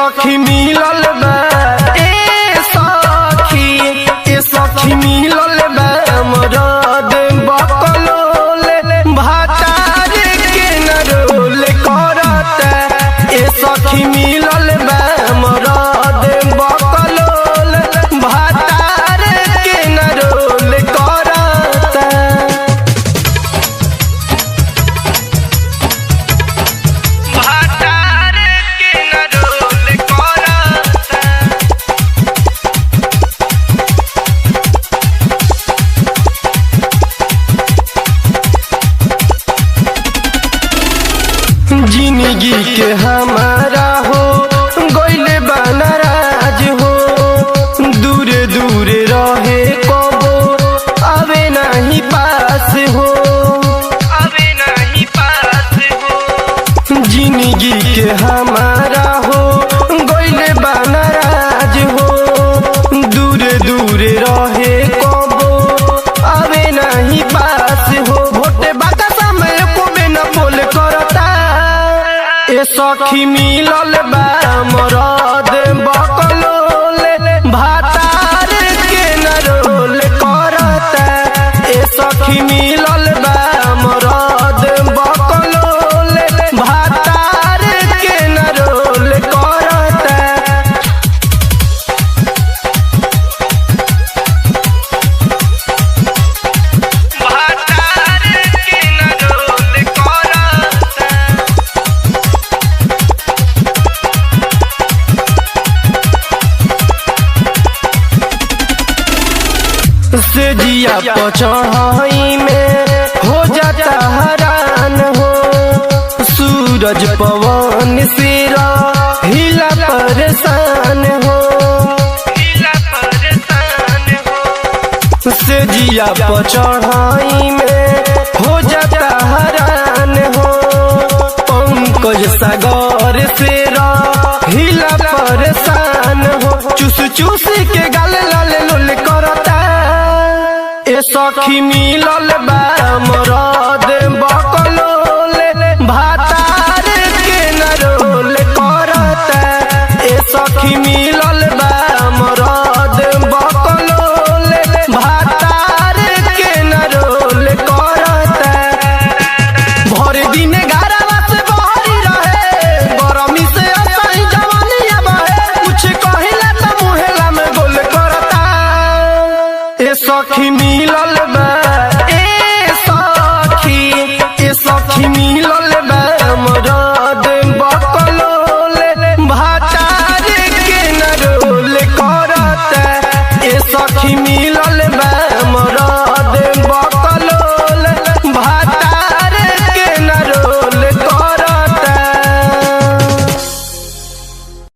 सखी मिलल बा ए सखी मिलल बा मरद बकलोल भातार के नरोल करता। ए सखी मिलल बा मरद बकलोल भातार के नरोल करता। भातार के नरोल करता। जिंदगी के हमारा हो गइले बा नाराज हो, दूरे दूरे रहे कबो आवे नहीं पास हो, आवे नहीं पास हो। जिंदगी के हमारा हो गइले बा नाराज हो, दूरे दूरे रहे कबो आवे नहीं पास हो। भोटे बाका समय को बिना बोल करता। ए सखी मिलल बा मरद बकलोल भातार के नरोल करता। ए सखी मिलल बा मरद बकलोल भातार के नरोल करता। भातार के नरोल करता। से जिया पचढ़ाई में हो जाता हैरान हो, सूरज पवन सिरा हिला परेशान हो, हिला परेशान हो। से जिया पचढ़ाई में हो जाता हैरान हो, पंकज सागर सिरा हिला परेशान हो। चूस चूस के गाल लाल लोल करता। ए सखी मिलल बा मरद बकलोल भातार के नरोल करता। ए सखी मिलल बा मरद बकलोल भातार के नरोल करता। भर दिन गारवा से बहरी रहे, गरमी से असही जवानिया बहे, कुछ कहिला त मुहेला में गोल करता। ए सखी मिलल